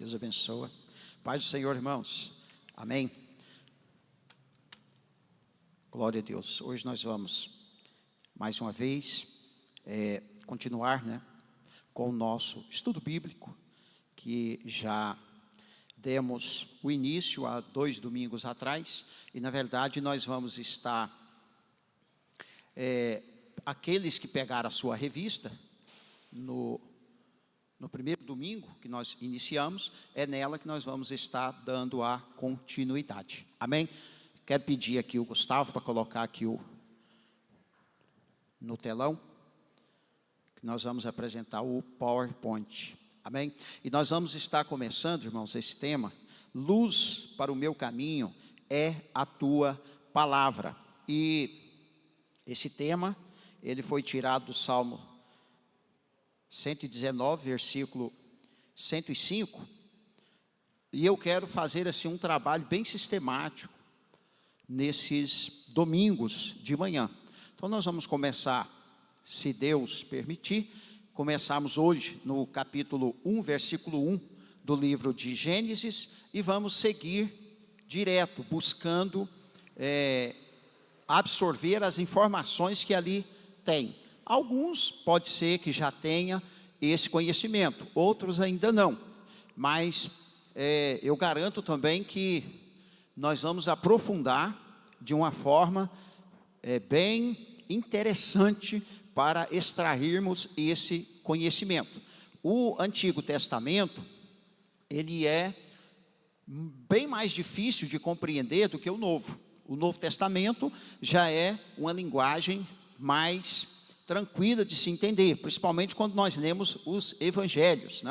Deus abençoa. Paz do Senhor, irmãos. Amém. Glória a Deus. Hoje nós vamos, mais uma vez, continuar, com o nosso estudo bíblico, que já demos o início há 2 domingos atrás, e na verdade nós vamos estar, aqueles que pegaram a sua revista, no primeiro domingo que nós iniciamos, é nela que nós vamos estar dando a continuidade. Amém? Quero pedir aqui o Gustavo para colocar aqui no telão, que nós vamos apresentar o PowerPoint. Amém? E nós vamos estar começando, irmãos, esse tema, luz para o meu caminho é a tua palavra. E esse tema, ele foi tirado do Salmo 119, versículo 105, e eu quero fazer assim um trabalho bem sistemático nesses domingos de manhã. Então nós vamos começar, se Deus permitir, começarmos hoje no capítulo 1, versículo 1 do livro de Gênesis, e vamos seguir direto, buscando absorver as informações que ali tem. Alguns pode ser que já tenha esse conhecimento, outros ainda não, mas eu garanto também que nós vamos aprofundar de uma forma bem interessante para extrairmos esse conhecimento. O Antigo Testamento, ele é bem mais difícil de compreender do que o Novo. O Novo Testamento já é uma linguagem mais tranquila de se entender, principalmente quando nós lemos os evangelhos,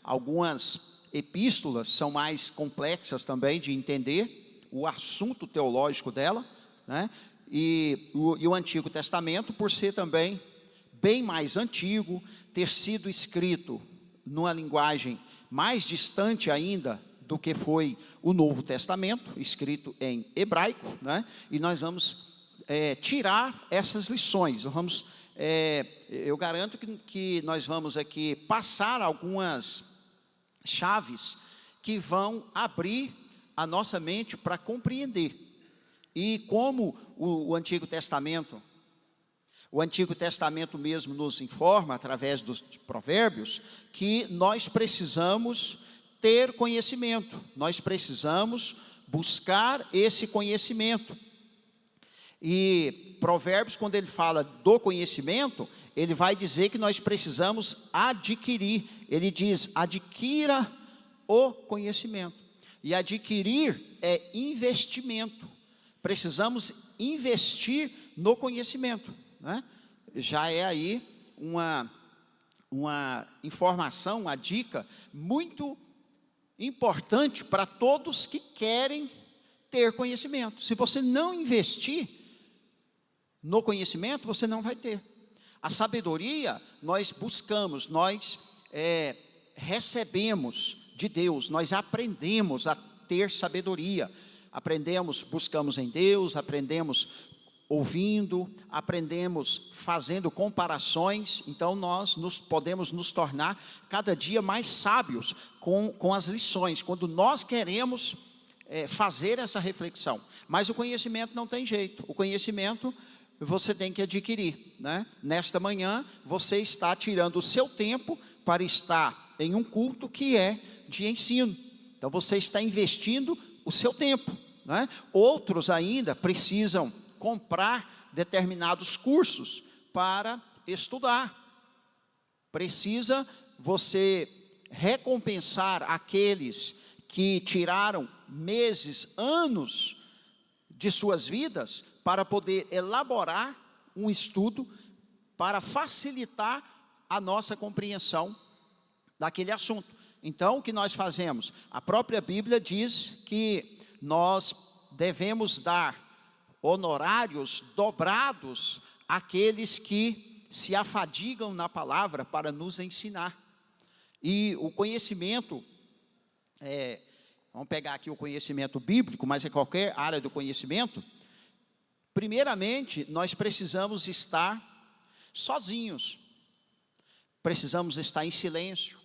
Algumas epístolas são mais complexas também de entender o assunto teológico dela, E o Antigo Testamento, por ser também bem mais antigo, ter sido escrito numa linguagem mais distante ainda do que foi o Novo Testamento, escrito em hebraico, E nós vamos tirar essas lições. Eu garanto que nós vamos aqui passar algumas chaves que vão abrir a nossa mente para compreender. E como o Antigo Testamento mesmo nos informa, através dos provérbios, que nós precisamos ter conhecimento, nós precisamos buscar esse conhecimento. E Provérbios, quando ele fala do conhecimento, ele vai dizer que nós precisamos adquirir. Ele diz, adquira o conhecimento. E adquirir é investimento. Precisamos investir no conhecimento, Já é aí uma informação, uma dica muito importante para todos que querem ter conhecimento. Se você não investir no conhecimento, você não vai ter. A sabedoria nós buscamos, nós recebemos de Deus, nós aprendemos a ter sabedoria. Buscamos em Deus, aprendemos ouvindo, aprendemos fazendo comparações. Então nós podemos nos tornar cada dia mais sábios com as lições, quando nós queremos fazer essa reflexão. Mas o conhecimento não tem jeito, o conhecimento você tem que adquirir, Nesta manhã você está tirando o seu tempo para estar em um culto que é de ensino. Então você está investindo o seu tempo, Outros ainda precisam comprar determinados cursos para estudar. Precisa você recompensar aqueles que tiraram meses, anos de suas vidas para poder elaborar um estudo para facilitar a nossa compreensão daquele assunto. Então, o que nós fazemos? A própria Bíblia diz que nós devemos dar honorários dobrados àqueles que se afadigam na palavra para nos ensinar. E o conhecimento, vamos pegar aqui o conhecimento bíblico, mas é qualquer área do conhecimento. Primeiramente, nós precisamos estar sozinhos. Precisamos estar em silêncio.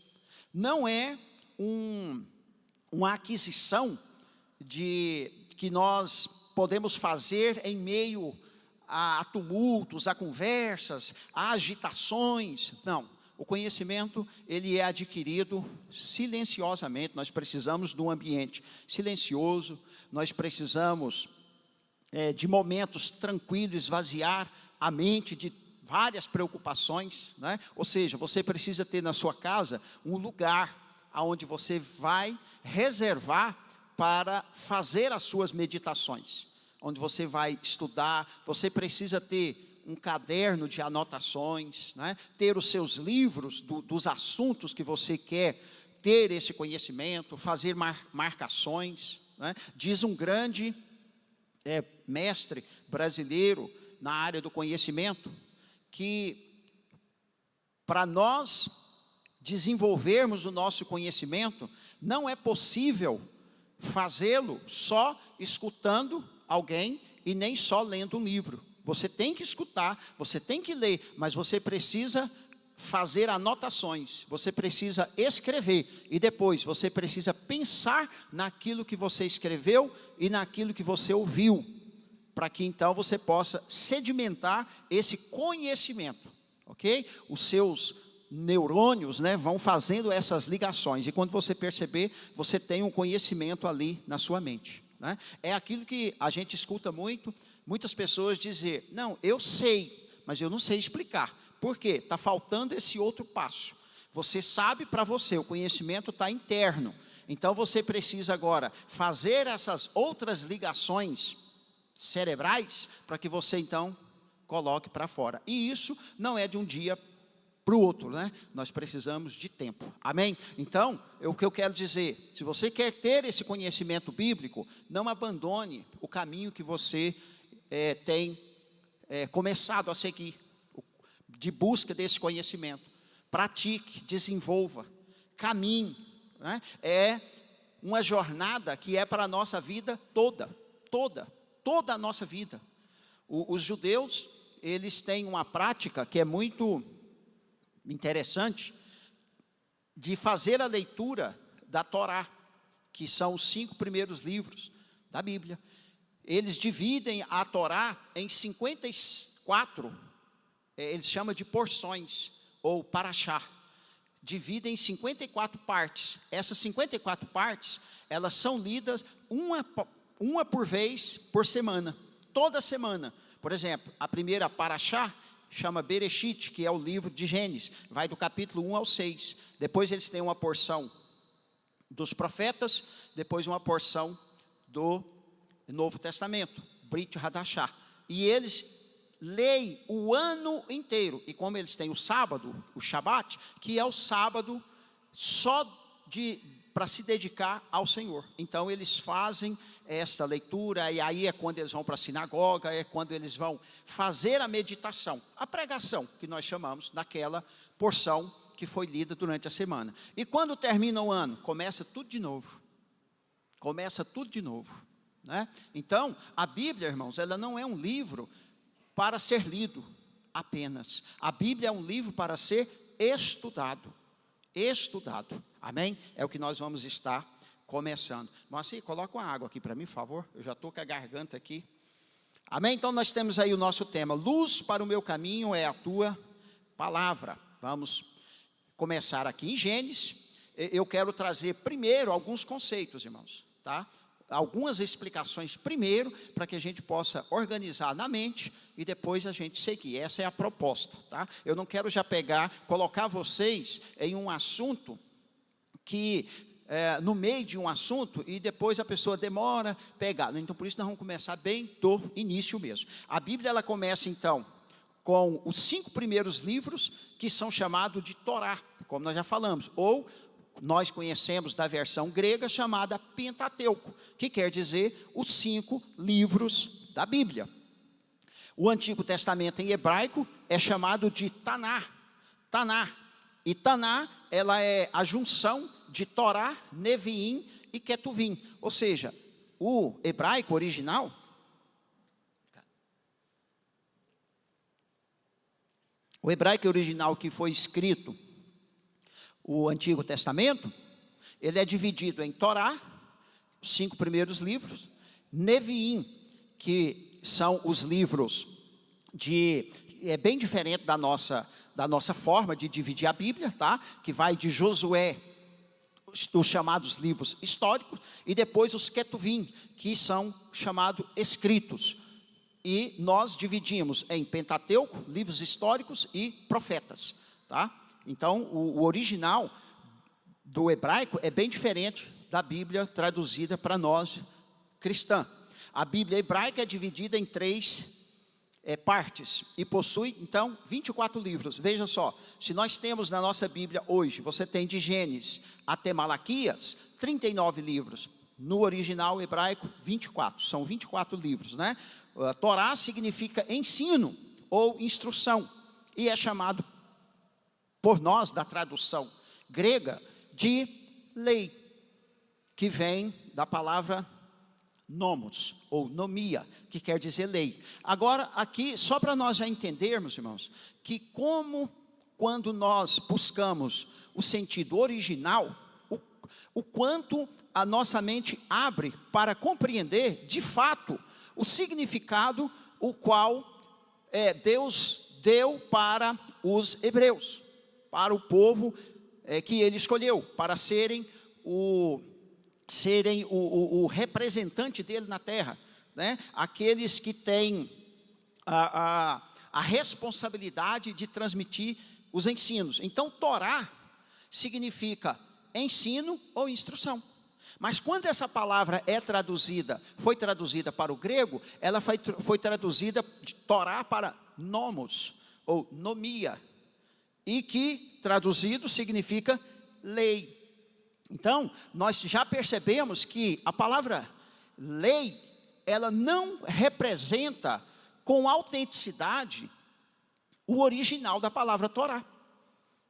Não é uma aquisição que nós podemos fazer em meio a tumultos, a conversas, a agitações. Não, o conhecimento, ele é adquirido silenciosamente. Nós precisamos de um ambiente silencioso, nós precisamos de momentos tranquilos, esvaziar a mente de várias preocupações, né? Ou seja, você precisa ter na sua casa um lugar onde você vai reservar para fazer as suas meditações, onde você vai estudar. Você precisa ter um caderno de anotações, né? Ter os seus livros dos assuntos que você quer ter esse conhecimento, fazer marcações, né? Diz um grande mestre brasileiro na área do conhecimento, que para nós desenvolvermos o nosso conhecimento, não é possível fazê-lo só escutando alguém e nem só lendo um livro. Você tem que escutar, você tem que ler, mas você precisa fazer anotações, você precisa escrever, e depois você precisa pensar naquilo que você escreveu e naquilo que você ouviu, para que então você possa sedimentar esse conhecimento, ok? Os seus neurônios, né, vão fazendo essas ligações, e quando você perceber, você tem um conhecimento ali na sua mente, né? É aquilo que a gente escuta muitas pessoas dizer: não, eu sei, mas eu não sei explicar. Por quê? Está faltando esse outro passo. Você sabe para você, o conhecimento está interno, então você precisa agora fazer essas outras ligações cerebrais, para que você então coloque para fora. E isso não é de um dia para o outro, né? Nós precisamos de tempo, amém? Então, o que eu quero dizer, se você quer ter esse conhecimento bíblico, não abandone o caminho que você tem começado a seguir, de busca desse conhecimento. Pratique, desenvolva, caminhe, né? É uma jornada que é para a nossa vida toda a nossa vida. Os judeus, eles têm uma prática que é muito interessante, de fazer a leitura da Torá, que são os 5 primeiros livros da Bíblia. Eles dividem a Torá em 54, eles chamam de porções, ou paraxá. Dividem em 54 partes. Essas 54 partes, elas são lidas uma por vez por semana, toda semana. Por exemplo, a primeira paraxá chama Bereshit, que é o livro de Gênesis, vai do capítulo 1 ao 6. Depois eles têm uma porção dos profetas, depois uma porção do Novo Testamento, Brit Hadashah. E eles leem o ano inteiro, e como eles têm o sábado, o Shabat, que é o sábado só para se dedicar ao Senhor. Então eles fazem esta leitura, e aí é quando eles vão para a sinagoga, é quando eles vão fazer a meditação, a pregação, que nós chamamos, naquela porção que foi lida durante a semana. E quando termina o ano, começa tudo de novo. Começa tudo de novo, né? Então, a Bíblia, irmãos, ela não é um livro para ser lido apenas. A Bíblia é um livro para ser estudado. Amém? É o que nós vamos estar começando. Moacir, coloca uma água aqui para mim, por favor. Eu já estou com a garganta aqui. Amém? Então nós temos aí o nosso tema. Luz para o meu caminho é a tua palavra. Vamos começar aqui em Gênesis. Eu quero trazer primeiro alguns conceitos, irmãos, tá? Algumas explicações primeiro, para que a gente possa organizar na mente e depois a gente seguir. Essa é a proposta, tá? Eu não quero já colocar vocês em um assunto que no meio de um assunto e depois a pessoa demora a pegar. Então por isso nós vamos começar bem do início mesmo. A Bíblia, ela começa então com os 5 primeiros livros, que são chamados de Torá, como nós já falamos, ou nós conhecemos da versão grega chamada Pentateuco, que quer dizer os 5 livros da Bíblia. O Antigo Testamento em hebraico é chamado de Taná. E Taná, ela é a junção de Torá, Neviim e Ketuvim. Ou seja, o hebraico original, que foi escrito o Antigo Testamento, Ele é dividido em Torá, os 5 primeiros livros, Neviim, que são os livros é bem diferente da nossa forma de dividir a Bíblia, tá? Que vai de Josué, os chamados livros históricos, e depois os Ketuvim, que são chamados escritos. E nós dividimos em Pentateuco, livros históricos e profetas, tá? Então, o original do hebraico é bem diferente da Bíblia traduzida para nós, cristã. A Bíblia hebraica é dividida em 3 partes e possui, então, 24 livros. Veja só, se nós temos na nossa Bíblia hoje, você tem de Gênesis até Malaquias, 39 livros. No original hebraico, 24. São 24 livros, né? A Torá significa ensino ou instrução. E é chamado, por nós, da tradução grega, de lei, que vem da palavra nomos, ou nomia, que quer dizer lei. Agora, aqui, só para nós já entendermos, irmãos, que quando nós buscamos o sentido original, o quanto a nossa mente abre para compreender, de fato, o significado o qual Deus deu para os hebreus, para o povo que ele escolheu, para serem o representante dele na terra, né? Aqueles que têm a responsabilidade de transmitir os ensinos. Então, Torá significa ensino ou instrução. Mas quando essa palavra foi traduzida para o grego, ela foi traduzida de Torá para nomos, ou nomia, e que traduzido significa lei. Então, nós já percebemos que a palavra lei, ela não representa com autenticidade o original da palavra Torá.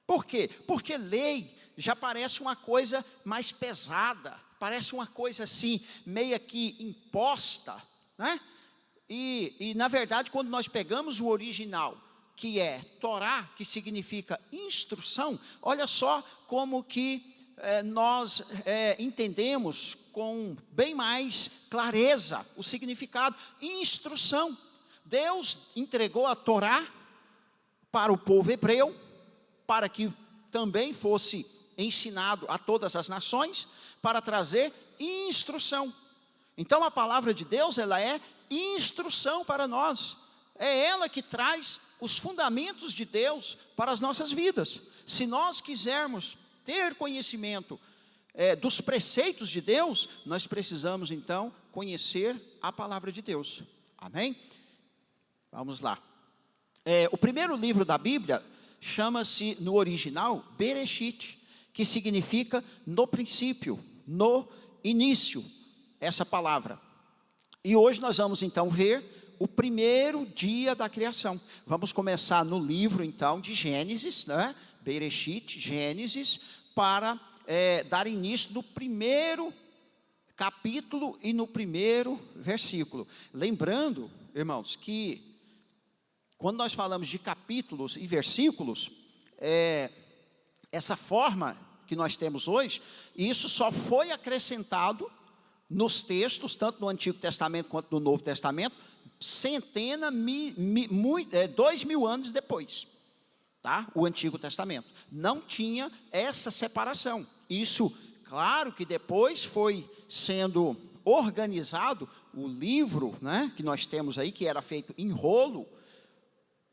Por quê? Porque lei já parece uma coisa mais pesada, parece uma coisa assim, meio que imposta, né? E na verdade, quando nós pegamos o original, que é Torá, que significa instrução, olha só como que nós entendemos com bem mais clareza o significado. Instrução. Deus entregou a Torá para o povo hebreu, para que também fosse ensinado a todas as nações, para trazer instrução. Então a palavra de Deus, ela é instrução para nós. É ela que traz os fundamentos de Deus para as nossas vidas. Se nós quisermos ter conhecimento dos preceitos de Deus, nós precisamos então conhecer a palavra de Deus. Amém? Vamos lá. O primeiro livro da Bíblia chama-se no original Bereshit, que significa no princípio, no início, essa palavra. E hoje nós vamos então ver o primeiro dia da criação. Vamos começar no livro então de Gênesis, né? Bereshit, Gênesis, para dar início no primeiro capítulo e no primeiro versículo. Lembrando, irmãos, que quando nós falamos de capítulos e versículos, essa forma que nós temos hoje, isso só foi acrescentado nos textos, tanto no Antigo Testamento quanto no Novo Testamento, 2000 anos depois. Tá? O Antigo Testamento não tinha essa separação. Isso, claro que depois foi sendo organizado o livro, né, que nós temos aí, que era feito em rolo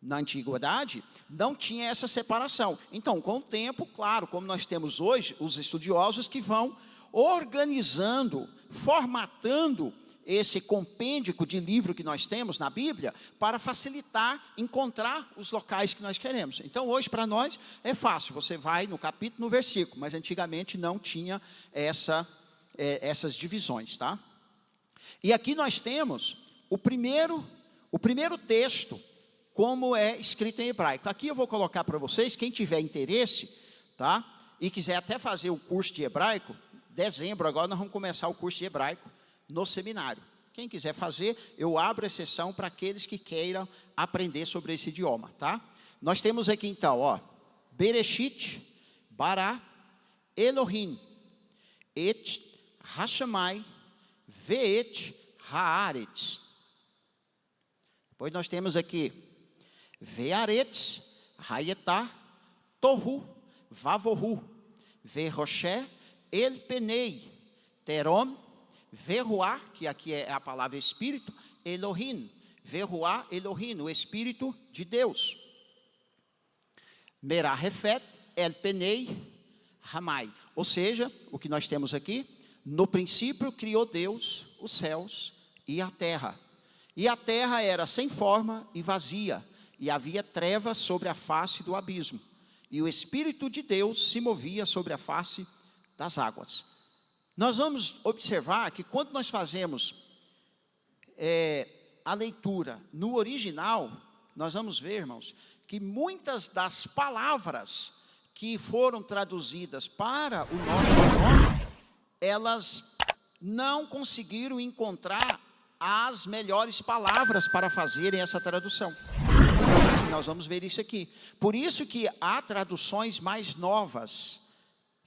na antiguidade, não tinha essa separação. Então, com o tempo, claro, como nós temos hoje, os estudiosos que vão organizando, formatando esse compêndio de livro que nós temos na Bíblia, para facilitar encontrar os locais que nós queremos. Então, hoje, para nós, é fácil. Você vai no capítulo, no versículo. Mas, antigamente, não tinha essas divisões, tá? E aqui nós temos o primeiro texto, como é escrito em hebraico. Aqui eu vou colocar para vocês, quem tiver interesse, tá? E quiser até fazer o curso de hebraico, dezembro agora nós vamos começar o curso de hebraico no seminário. Quem quiser fazer, eu abro exceção para aqueles que queiram aprender sobre esse idioma, tá? Nós temos aqui então, ó, Bereshit, Bara, Elohim, et Hashamai, veet haaretz. Depois nós temos aqui, vearetz, hayetá, tohu, vavohu, verroché, elpenei, terom, verruá, que aqui é a palavra espírito, Elohim, verruá, Elohim, o Espírito de Deus. Merahefet, elpenei, ramai. Ou seja, o que nós temos aqui, no princípio criou Deus os céus e a terra. E a terra era sem forma e vazia, e havia trevas sobre a face do abismo. E o Espírito de Deus se movia sobre a face das águas. Nós vamos observar que quando nós fazemos a leitura no original, nós vamos ver, irmãos, que muitas das palavras que foram traduzidas para o nosso idioma, elas não conseguiram encontrar as melhores palavras para fazerem essa tradução. Nós vamos ver isso aqui. Por isso que há traduções mais novas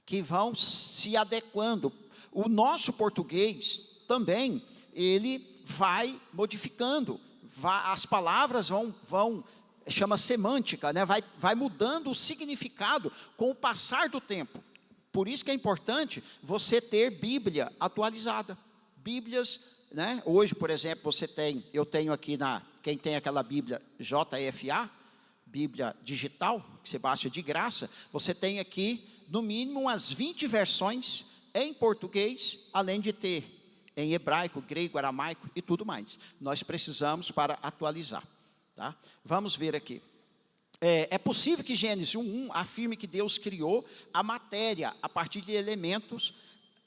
que vão se adequando. O nosso português também, ele vai modificando, as palavras vão chama semântica, né? vai mudando o significado com o passar do tempo. Por isso que é importante você ter Bíblia atualizada. Bíblias, né? Hoje, por exemplo, eu tenho aqui quem tem aquela Bíblia JFA, Bíblia digital, que você baixa de graça, você tem aqui, no mínimo, umas 20 versões em português, além de ter em hebraico, grego, aramaico e tudo mais. Nós precisamos para atualizar. Tá? Vamos ver aqui. É possível que Gênesis 1:1 afirme que Deus criou a matéria a partir de elementos,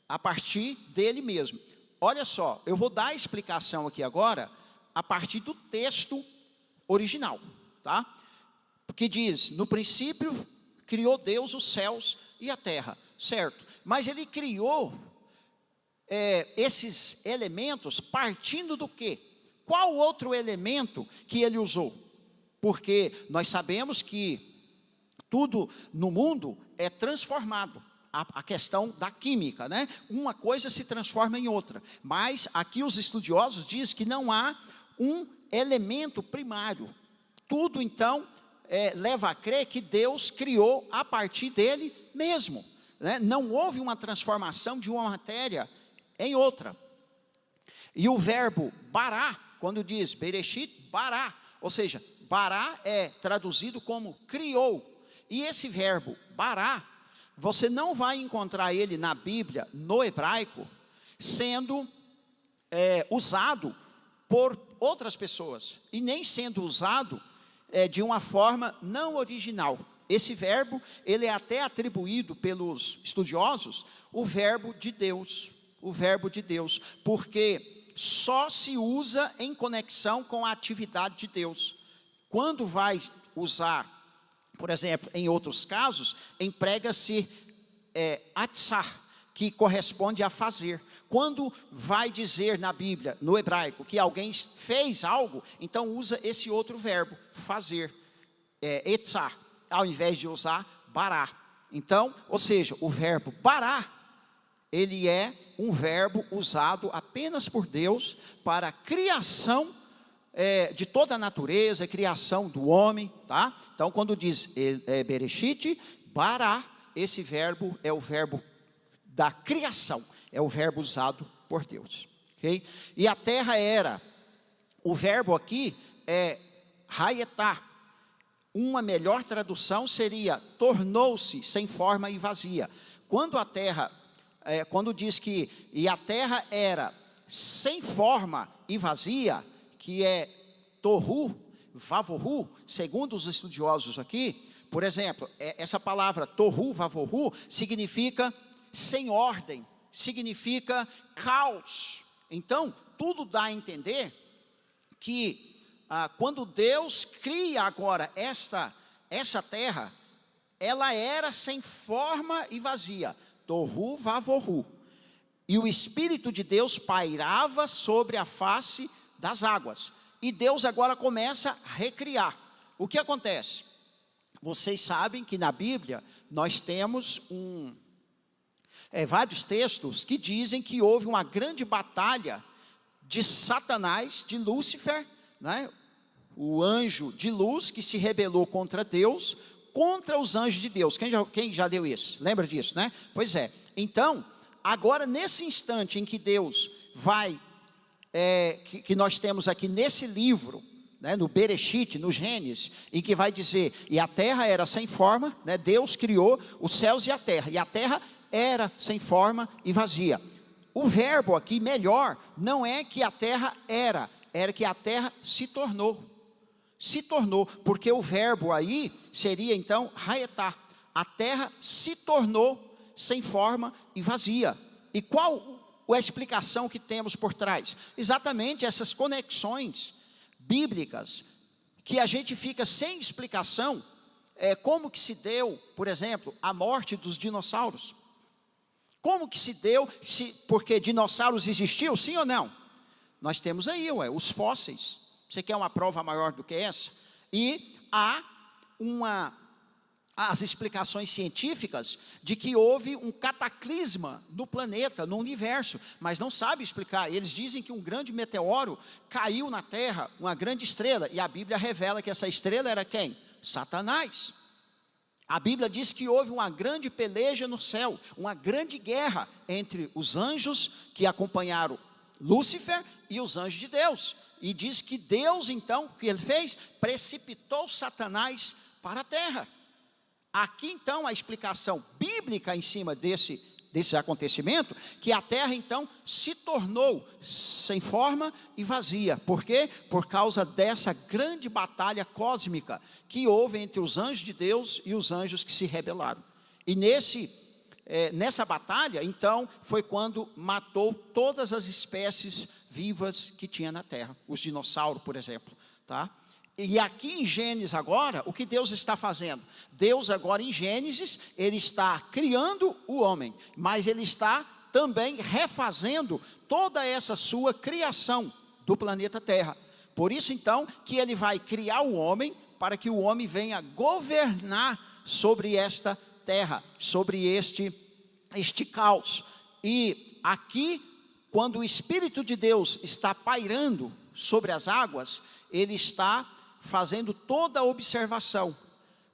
a partir dele mesmo. Olha só, eu vou dar a explicação aqui agora, a partir do texto original. Tá? Que diz, no princípio, criou Deus os céus e a terra. Certo? Mas ele criou esses elementos partindo do quê? Qual outro elemento que ele usou? Porque nós sabemos que tudo no mundo é transformado. A questão da química, né? Uma coisa se transforma em outra. Mas aqui os estudiosos dizem que não há um elemento primário. Tudo então leva a crer que Deus criou a partir dele mesmo. Né? Não houve uma transformação de uma matéria em outra. E o verbo bará, quando diz Bereshit bará, ou seja, bará é traduzido como criou. E esse verbo bará, você não vai encontrar ele na Bíblia, no hebraico, sendo usado por outras pessoas. E nem sendo usado de uma forma não original. Esse verbo, ele é até atribuído pelos estudiosos, o verbo de Deus. O verbo de Deus, porque só se usa em conexão com a atividade de Deus. Quando vai usar, por exemplo, em outros casos, emprega-se atzar, que corresponde a fazer. Quando vai dizer na Bíblia, no hebraico, que alguém fez algo, então usa esse outro verbo, fazer, etzar, ao invés de usar bará. Então, ou seja, o verbo bará, ele é um verbo usado apenas por Deus para a criação de toda a natureza, a criação do homem, tá? Então, quando diz Bereshit, bará, esse verbo é o verbo da criação, é o verbo usado por Deus, ok? E a terra era, o verbo aqui é hayetá. Uma melhor tradução seria tornou-se sem forma e vazia. Quando a terra quando diz que e a terra era sem forma e vazia, que é tohu, vavohu, segundo os estudiosos aqui, por exemplo, essa palavra tohu, vavohu, significa sem ordem, significa caos. Então, tudo dá a entender que quando Deus cria agora essa terra, ela era sem forma e vazia. Tohu vavohu. E o Espírito de Deus pairava sobre a face das águas. E Deus agora começa a recriar. O que acontece? Vocês sabem que na Bíblia nós temos vários textos que dizem que houve uma grande batalha de Satanás, de Lúcifer, né? O anjo de luz que se rebelou contra Deus, contra os anjos de Deus. Quem já leu isso? Lembra disso, né? Pois é. Então, agora nesse instante em que Deus vai, que nós temos aqui nesse livro, né, no Bereshit, no Gênesis, em que vai dizer, e a terra era sem forma, né, Deus criou os céus e a terra era sem forma e vazia. O verbo aqui, melhor, não é que a terra era que a terra se tornou. Se tornou, porque o verbo aí seria então haetá. A terra se tornou sem forma e vazia. E qual a explicação que temos por trás? Exatamente essas conexões bíblicas, que a gente fica sem explicação, como que se deu, por exemplo, a morte dos dinossauros. Como que se deu, porque dinossauros existiu, sim ou não? Nós temos aí, os fósseis. Você quer uma prova maior do que essa? E há as explicações científicas de que houve um cataclisma no planeta, no universo, mas não sabe explicar. Eles dizem que um grande meteoro caiu na Terra, uma grande estrela, e a Bíblia revela que essa estrela era quem? Satanás. A Bíblia diz que houve uma grande peleja no céu, uma grande guerra entre os anjos que acompanharam Lúcifer e os anjos de Deus. E diz que Deus, então, o que ele fez? Precipitou Satanás para a terra. Aqui, então, a explicação bíblica em cima desse acontecimento, que a terra, então, se tornou sem forma e vazia. Por quê? Por causa dessa grande batalha cósmica que houve entre os anjos de Deus e os anjos que se rebelaram. E nessa batalha, então, foi quando matou todas as espécies vivas que tinha na terra. Os dinossauros, por exemplo, tá? E aqui em Gênesis agora, o que Deus está fazendo? Deus agora em Gênesis, Ele está criando o homem, mas Ele está também refazendo toda essa sua criação do planeta Terra. Por isso então, que Ele vai criar o homem, para que o homem venha governar sobre esta terra, sobre este caos. E aqui, quando o Espírito de Deus está pairando sobre as águas, Ele está fazendo toda a observação,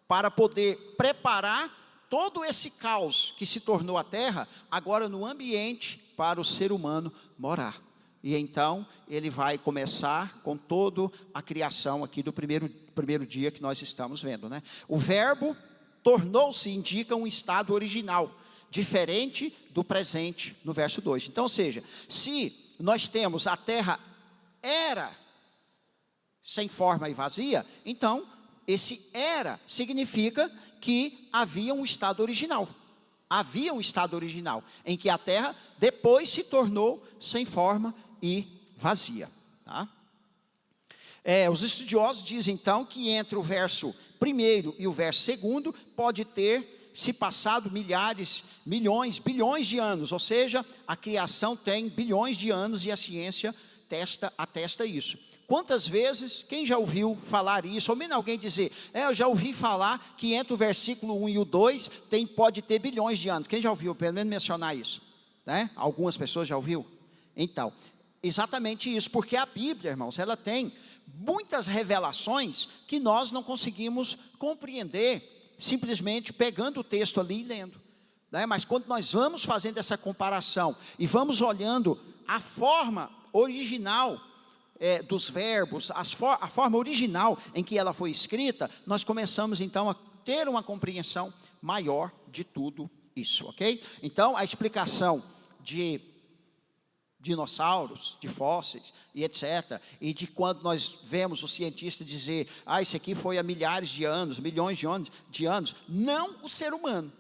para poder preparar todo esse caos que se tornou a terra, agora no ambiente para o ser humano morar. E então, ele vai começar com toda a criação aqui do primeiro dia que nós estamos vendo, né? O verbo tornou-se, indica um estado original, diferente do presente, no verso 2. Então, ou seja, se nós temos a terra era sem forma e vazia, então, esse era significa que havia um estado original. Havia um estado original, em que a terra depois se tornou sem forma e vazia. Tá? Os estudiosos dizem então que entre o verso 1 e o verso 2 pode ter se passado milhares, milhões, bilhões de anos, ou seja, a criação tem bilhões de anos e a ciência atesta isso. Quantas vezes, quem já ouviu falar isso, ou menos alguém dizer, eu já ouvi falar que entre o versículo 1 e o 2 pode ter bilhões de anos. Quem já ouviu, pelo menos mencionar isso? Né? Algumas pessoas já ouviu? Então, exatamente isso, porque a Bíblia, irmãos, ela tem muitas revelações que nós não conseguimos compreender, simplesmente pegando o texto ali e lendo. Né? Mas quando nós vamos fazendo essa comparação, e vamos olhando a forma original dos verbos, a forma original em que ela foi escrita, nós começamos então a ter uma compreensão maior de tudo isso, ok? Então, a explicação de dinossauros, de fósseis e etc. E de quando nós vemos o cientista dizer, isso aqui foi há milhares de anos, milhões de anos, não o ser humano,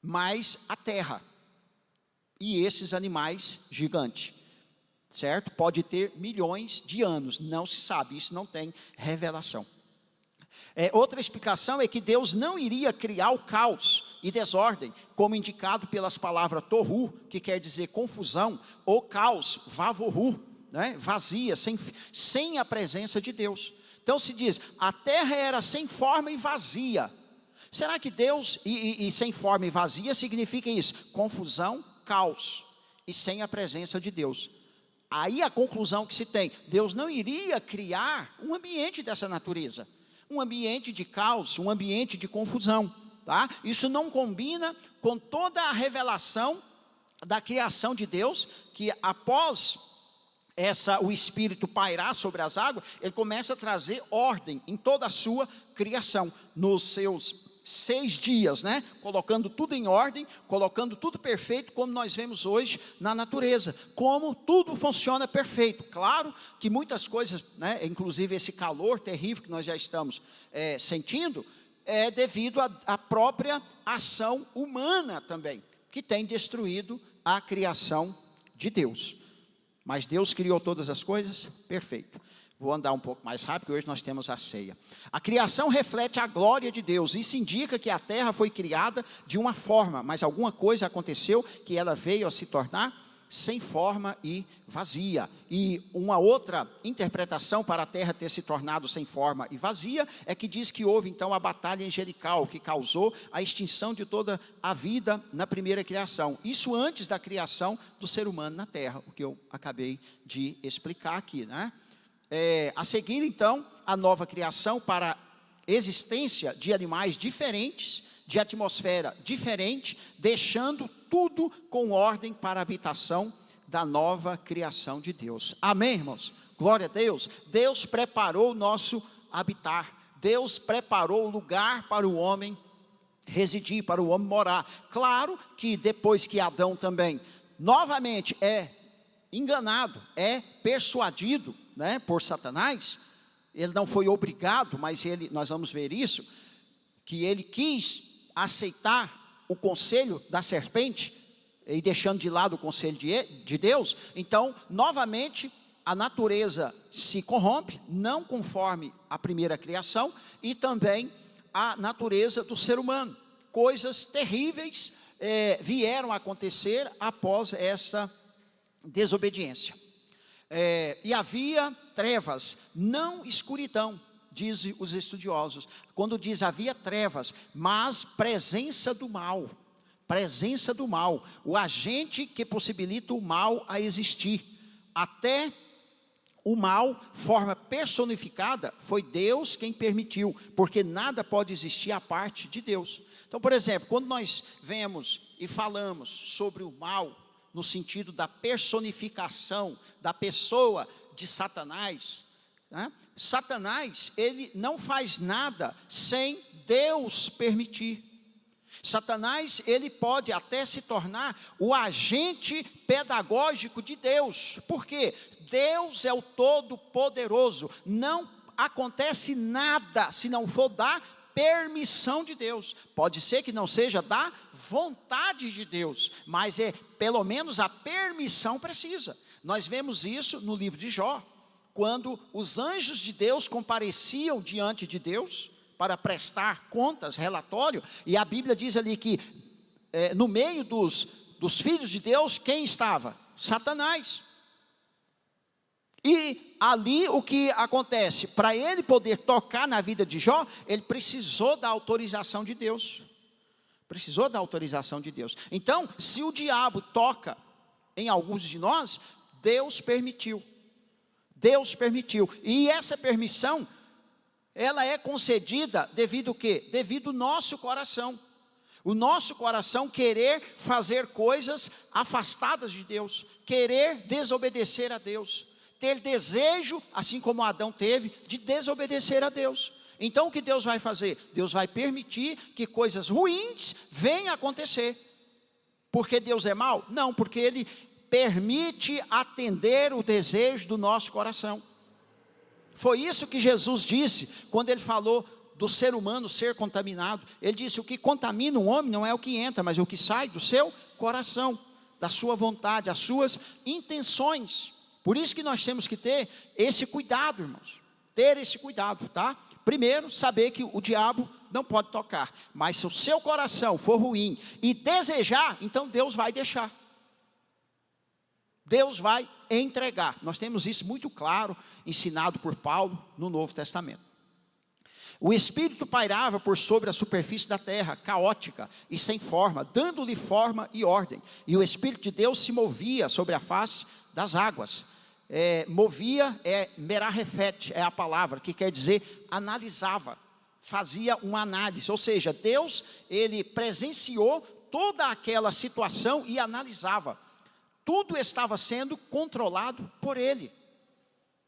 mas a terra e esses animais gigantes. Certo? Pode ter milhões de anos, não se sabe, isso não tem revelação. Outra explicação é que Deus não iria criar o caos e desordem, como indicado pelas palavras tohu, que quer dizer confusão, ou caos, vavohu, né? Vazia, sem a presença de Deus. Então se diz, a terra era sem forma e vazia. Será que Deus, e sem forma e vazia, significa isso? Confusão, caos, e sem a presença de Deus. Aí a conclusão que se tem, Deus não iria criar um ambiente dessa natureza, um ambiente de caos, um ambiente de confusão, tá? Isso não combina com toda a revelação da criação de Deus, que após o Espírito pairar sobre as águas, ele começa a trazer ordem em toda a sua criação, nos seus 6 dias, né? Colocando tudo em ordem, colocando tudo perfeito, como nós vemos hoje na natureza, como tudo funciona perfeito. Claro que muitas coisas, né? Inclusive esse calor terrível que nós já estamos sentindo, é devido à própria ação humana também, que tem destruído a criação de Deus. Mas Deus criou todas as coisas, perfeito. Vou andar um pouco mais rápido, porque hoje nós temos a ceia. A criação reflete a glória de Deus. Isso indica que a terra foi criada de uma forma, mas alguma coisa aconteceu que ela veio a se tornar sem forma e vazia. E uma outra interpretação para a terra ter se tornado sem forma e vazia é que diz que houve então a batalha angelical, que causou a extinção de toda a vida na primeira criação. Isso antes da criação do ser humano na terra, o que eu acabei de explicar aqui, né? A seguir, então, a nova criação para a existência de animais diferentes, de atmosfera diferente, deixando tudo com ordem para a habitação da nova criação de Deus. Amém, irmãos? Glória a Deus. Deus preparou o nosso habitar. Deus preparou o lugar para o homem residir, para o homem morar. Claro que depois que Adão também, novamente, é enganado, é persuadido, né, por Satanás, ele não foi obrigado, mas nós vamos ver isso, que ele quis aceitar o conselho da serpente, e deixando de lado o conselho de Deus, então, novamente, a natureza se corrompe, não conforme a primeira criação, e também a natureza do ser humano. Coisas terríveis vieram a acontecer após essa desobediência. E havia trevas, não escuridão, dizem os estudiosos. Quando diz havia trevas, mas presença do mal, o agente que possibilita o mal a existir. Até o mal, forma personificada, foi Deus quem permitiu, porque nada pode existir à parte de Deus. Então, por exemplo, quando nós vemos e falamos sobre o mal, no sentido da personificação da pessoa de Satanás, né? Satanás, ele não faz nada sem Deus permitir. Satanás, ele pode até se tornar o agente pedagógico de Deus. Por quê? Deus é o Todo-Poderoso. Não acontece nada se não for da permissão de Deus. Pode ser que não seja da vontade de Deus, mas pelo menos a permissão precisa. Nós vemos isso no livro de Jó, quando os anjos de Deus compareciam diante de Deus para prestar contas, relatório, e a Bíblia diz ali que no meio dos filhos de Deus, quem estava? Satanás. E ali o que acontece? Para ele poder tocar na vida de Jó, ele precisou da autorização de Deus. Então, se o diabo toca em alguns de nós, Deus permitiu. E essa permissão, ela é concedida devido ao quê? Devido ao nosso coração. O nosso coração querer fazer coisas afastadas de Deus, querer desobedecer a Deus, ter desejo, assim como Adão teve, de desobedecer a Deus. Então o que Deus vai fazer? Deus vai permitir que coisas ruins venham a acontecer. Porque Deus é mau? Não, porque Ele permite atender o desejo do nosso coração. Foi isso que Jesus disse, quando Ele falou do ser humano ser contaminado. Ele disse, o que contamina um homem não é o que entra, mas o que sai do seu coração, da sua vontade, as suas intenções. Por isso que nós temos que ter esse cuidado, irmãos. Ter esse cuidado, tá? Primeiro, saber que o diabo não pode tocar. Mas se o seu coração for ruim e desejar, então Deus vai deixar. Deus vai entregar. Nós temos isso muito claro, ensinado por Paulo no Novo Testamento. O Espírito pairava por sobre a superfície da terra, caótica e sem forma, dando-lhe forma e ordem. E o Espírito de Deus se movia sobre a face das águas. Movia merarefete, é a palavra, que quer dizer analisava, fazia uma análise. Ou seja, Deus, ele presenciou toda aquela situação e analisava. Tudo estava sendo controlado por ele.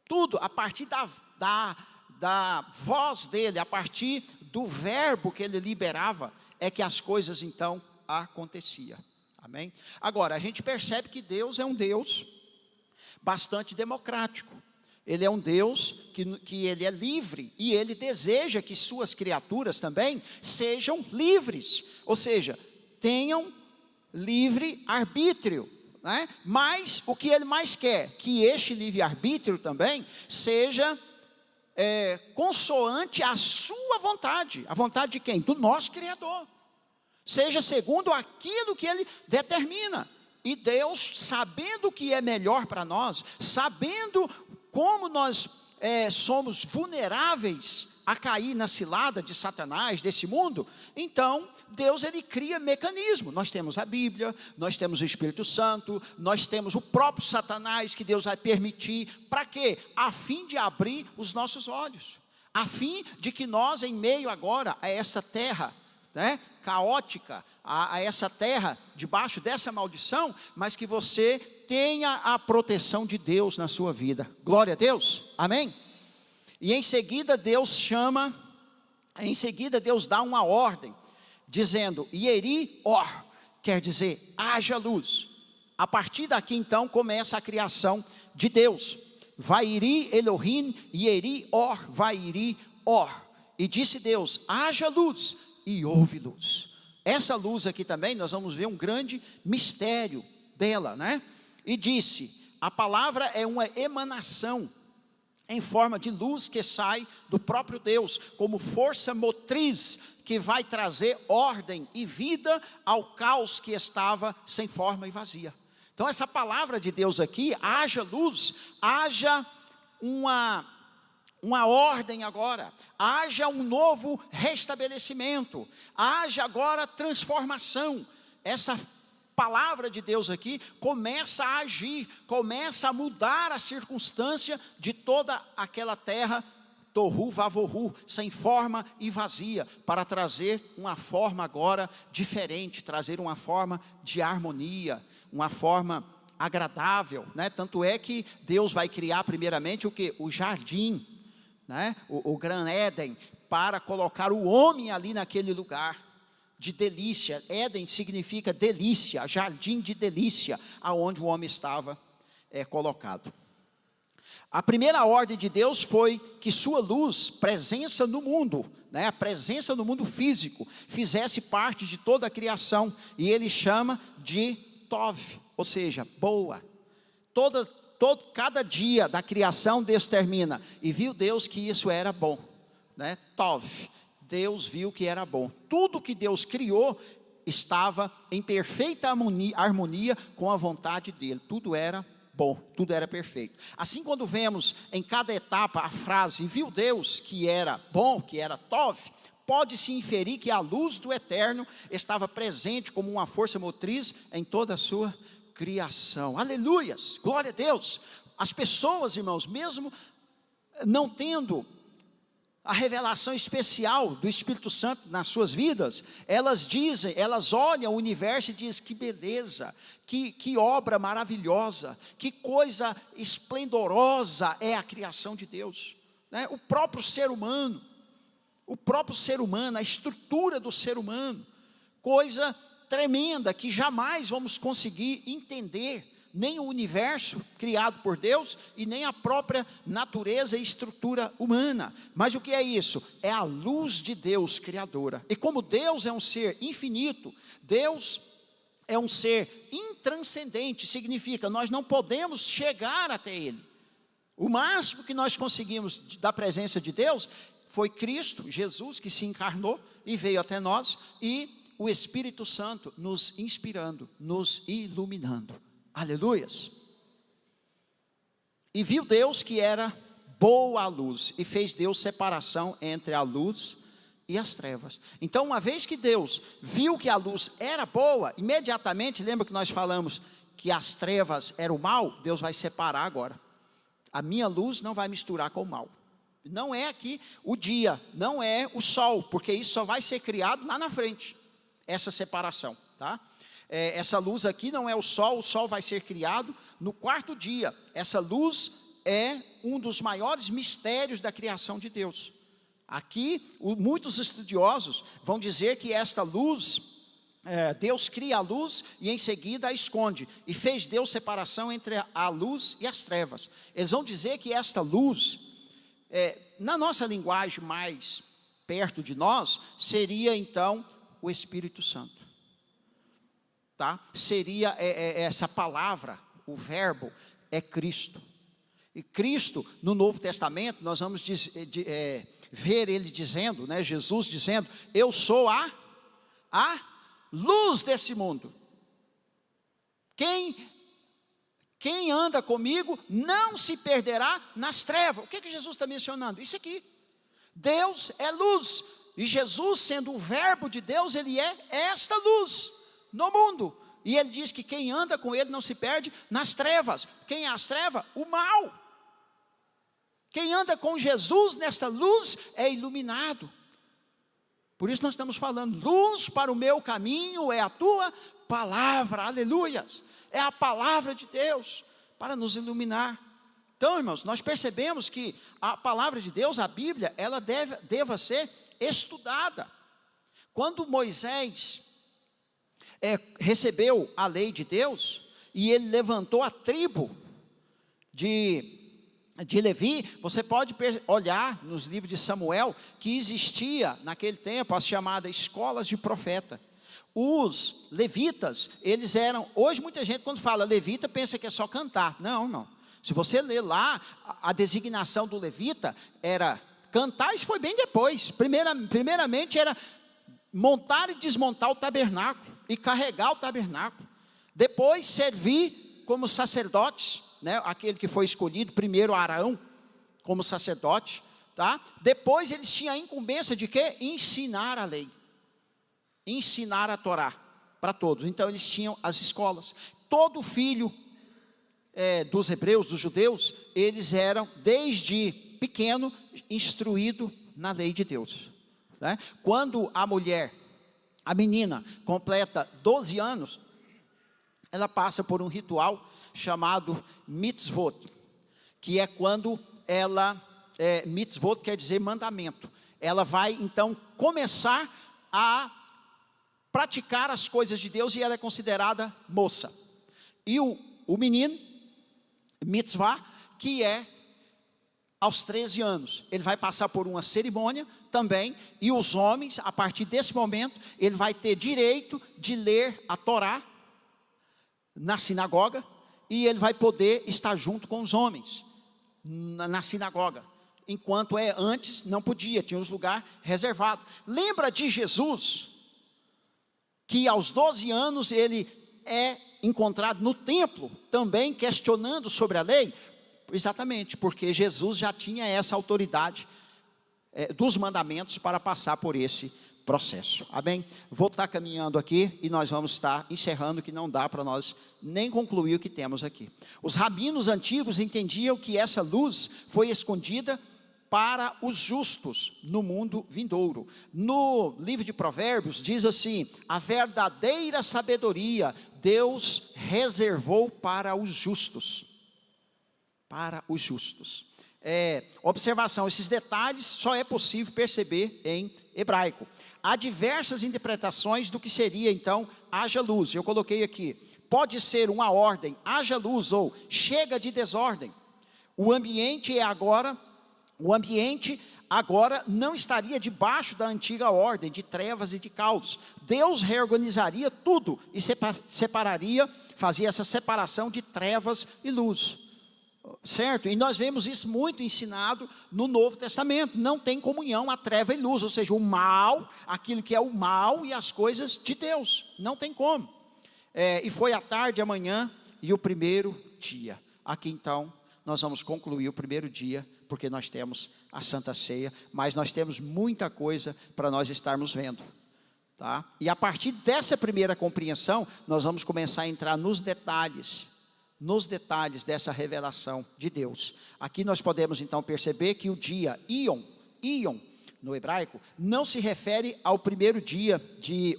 Tudo, a partir da voz dele, a partir do verbo que ele liberava, é que as coisas então aconteciam. Amém? Agora, a gente percebe que Deus é um Deus bastante democrático. Ele é um Deus que ele é livre, e ele deseja que suas criaturas também sejam livres, ou seja, tenham livre arbítrio, né? Mas o que ele mais quer, que este livre arbítrio também seja consoante a sua vontade. A vontade de quem? Do nosso Criador. Seja segundo aquilo que ele determina. E Deus, sabendo o que é melhor para nós, sabendo como nós somos vulneráveis a cair na cilada de Satanás, desse mundo, então Deus, ele cria mecanismo. Nós temos a Bíblia, nós temos o Espírito Santo, nós temos o próprio Satanás, que Deus vai permitir, para quê? A fim de abrir os nossos olhos, a fim de que nós, em meio agora a essa terra, né, caótica, a essa terra, debaixo dessa maldição, mas que você tenha a proteção de Deus na sua vida. Glória a Deus, amém? E em seguida Deus dá uma ordem, dizendo, Ieri or, quer dizer, haja luz. A partir daqui então começa a criação de Deus. Vairi Elohim, Ieri or, Vairi or. E disse Deus, haja luz, e houve luz. Essa luz aqui também, nós vamos ver um grande mistério dela, né? E disse, a palavra é uma emanação em forma de luz que sai do próprio Deus, como força motriz que vai trazer ordem e vida ao caos que estava sem forma e vazia. Então essa palavra de Deus aqui, haja luz, haja uma ordem agora, haja um novo restabelecimento, haja agora transformação. Essa palavra de Deus aqui começa a agir, começa a mudar a circunstância de toda aquela terra, tohu vavohu, sem forma e vazia, para trazer uma forma agora diferente, trazer uma forma de harmonia, uma forma agradável, né? Tanto é que Deus vai criar primeiramente o que? O jardim, né? O Gran Éden, para colocar o homem ali naquele lugar de delícia. Éden significa delícia, jardim de delícia, aonde o homem estava colocado. A primeira ordem de Deus foi que sua luz, presença no mundo, né, a presença no mundo físico, fizesse parte de toda a criação, e ele chama de Tov, ou seja, boa. Cada dia da criação Deus termina, e viu Deus que isso era bom, né? Tov, Deus viu que era bom. Tudo que Deus criou estava em perfeita harmonia com a vontade dele. Tudo era bom, tudo era perfeito. Assim, quando vemos em cada etapa a frase, viu Deus que era bom, que era Tov, pode-se inferir que a luz do eterno estava presente como uma força motriz em toda a sua criação. Aleluias, glória a Deus. As pessoas, irmãos, mesmo não tendo a revelação especial do Espírito Santo nas suas vidas, elas olham o universo e dizem, que beleza, que obra maravilhosa, que coisa esplendorosa é a criação de Deus, né? O próprio ser humano, a estrutura do ser humano, coisa tremenda que jamais vamos conseguir entender, nem o universo criado por Deus, e nem a própria natureza e estrutura humana. Mas o que é isso? É a luz de Deus criadora. E como Deus é um ser infinito, Deus é um ser intranscendente, significa, nós não podemos chegar até Ele. O máximo que nós conseguimos da presença de Deus, foi Cristo, Jesus, que se encarnou e veio até nós, e o Espírito Santo nos inspirando, nos iluminando. Aleluias. E viu Deus que era boa a luz, e fez Deus separação entre a luz e as trevas. Então, uma vez que Deus viu que a luz era boa, imediatamente, lembra que nós falamos que as trevas eram o mal? Deus vai separar agora. A minha luz não vai misturar com o mal. Não é aqui o dia, não é o sol, porque isso só vai ser criado lá na frente, essa separação, tá? Essa luz aqui não é o sol vai ser criado no quarto dia. Essa luz é um dos maiores mistérios da criação de Deus. Aqui, muitos estudiosos vão dizer que esta luz, Deus cria a luz e em seguida a esconde, e fez Deus separação entre a luz e as trevas. Eles vão dizer que esta luz, na nossa linguagem mais perto de nós, seria então o Espírito Santo. Tá? Seria essa palavra, o verbo, é Cristo. E Cristo, no Novo Testamento, nós vamos ver ele dizendo, né, Jesus dizendo, eu sou a luz desse mundo. Quem anda comigo não se perderá nas trevas. O que Jesus está mencionando? Isso aqui. Deus é luz. E Jesus, sendo o verbo de Deus, ele é esta luz no mundo. E ele diz que quem anda com ele não se perde nas trevas. Quem é as trevas? O mal. Quem anda com Jesus nesta luz é iluminado. Por isso nós estamos falando, luz para o meu caminho é a tua palavra, aleluias. É a palavra de Deus para nos iluminar. Então, irmãos, nós percebemos que a palavra de Deus, a Bíblia, ela deva ser estudada. Quando Moisés recebeu a lei de Deus, e ele levantou a tribo de Levi, você pode olhar nos livros de Samuel, que existia naquele tempo as chamadas escolas de profeta. Os levitas, eles eram, hoje muita gente quando fala levita pensa que é só cantar. Não. Se você ler lá, a designação do levita era cantar, isso foi bem depois. Primeiramente era montar e desmontar o tabernáculo, e carregar o tabernáculo. Depois servir como sacerdotes, né? Aquele que foi escolhido, primeiro Arão, como sacerdote, tá? Depois eles tinham a incumbência de quê? Ensinar a lei, ensinar a Torá para todos. Então eles tinham as escolas. Todo filho dos hebreus, dos judeus, eles eram desde pequeno instruído na lei de Deus, né? Quando a menina completa 12 anos, ela passa por um ritual chamado mitzvot, que é quando mitzvot quer dizer mandamento. Ela vai então começar a praticar as coisas de Deus, e ela é considerada moça. E o menino, mitzvah, que é aos 13 anos, ele vai passar por uma cerimônia também, e os homens, a partir desse momento, ele vai ter direito de ler a Torá na sinagoga, e ele vai poder estar junto com os homens na sinagoga, enquanto antes não podia, tinha uns lugares reservados. Lembra de Jesus, que aos 12 anos ele é encontrado no templo, também questionando sobre a lei? Exatamente, porque Jesus já tinha essa autoridade dos mandamentos para passar por esse processo. Amém? Vou estar caminhando aqui e nós vamos estar encerrando, que não dá para nós nem concluir o que temos aqui. Os rabinos antigos entendiam que essa luz foi escondida para os justos no mundo vindouro. No livro de Provérbios diz assim: a verdadeira sabedoria Deus reservou para os justos. Para os justos. Observação, esses detalhes só é possível perceber em hebraico. Há diversas interpretações do que seria então haja luz. Eu coloquei aqui, pode ser uma ordem, haja luz, ou chega de desordem. O ambiente agora não estaria debaixo da antiga ordem de trevas e de caos. Deus reorganizaria tudo e fazia essa separação de trevas e luz. Certo? E nós vemos isso muito ensinado no Novo Testamento. Não tem comunhão a treva e luz, ou seja, o mal, aquilo que é o mal e as coisas de Deus. Não tem como. E foi a tarde, a manhã e o primeiro dia. Aqui então nós vamos concluir o primeiro dia, porque nós temos a Santa Ceia, mas nós temos muita coisa para nós estarmos vendo. Tá? E a partir dessa primeira compreensão, nós vamos começar a entrar nos detalhes dessa revelação de Deus. Aqui nós podemos então perceber que o dia Ion, no hebraico, não se refere ao primeiro dia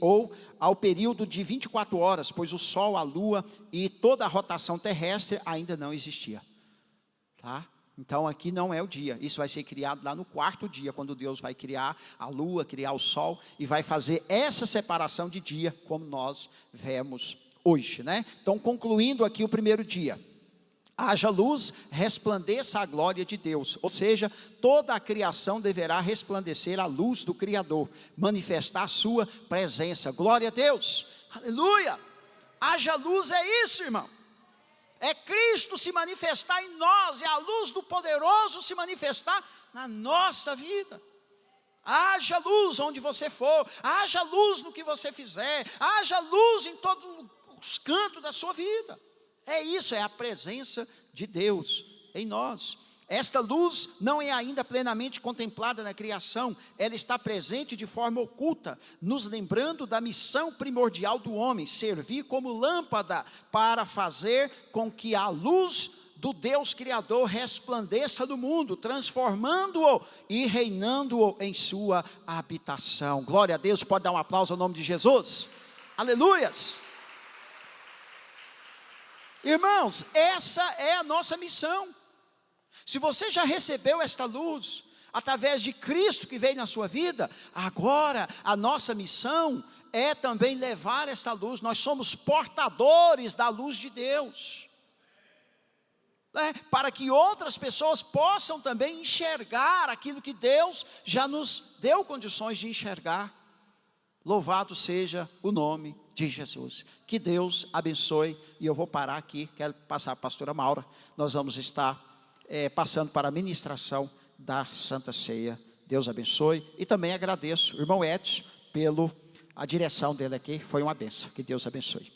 ou ao período de 24 horas, pois o sol, a lua e toda a rotação terrestre ainda não existia. Tá? Então aqui não é o dia, isso vai ser criado lá no quarto dia, quando Deus vai criar a lua, criar o sol, e vai fazer essa separação de dia, como nós vemos hoje, né? Então, concluindo aqui o primeiro dia, haja luz, resplandeça a glória de Deus, ou seja, toda a criação deverá resplandecer a luz do Criador, manifestar a sua presença. Glória a Deus, aleluia. Haja luz, é isso, irmão. É Cristo se manifestar em nós, é a luz do poderoso se manifestar na nossa vida. Haja luz onde você for, haja luz no que você fizer, haja luz em todos os cantos da sua vida. É isso, é a presença de Deus em nós. Esta luz não é ainda plenamente contemplada na criação, ela está presente de forma oculta, nos lembrando da missão primordial do homem, servir como lâmpada para fazer com que a luz do Deus Criador resplandeça no mundo, transformando-o e reinando-o em sua habitação. Glória a Deus, pode dar um aplauso ao nome de Jesus? Aleluias! Irmãos, essa é a nossa missão. Se você já recebeu esta luz, através de Cristo que veio na sua vida, agora a nossa missão é também levar esta luz. Nós somos portadores da luz de Deus, né? Para que outras pessoas possam também enxergar aquilo que Deus já nos deu condições de enxergar. Louvado seja o nome de Jesus. Que Deus abençoe. E eu vou parar aqui, quero passar a pastora Maura. Nós vamos estar passando para a ministração da Santa Ceia. Deus abençoe. E também agradeço o irmão Edson pela direção dele aqui. Foi uma bênção. Que Deus abençoe.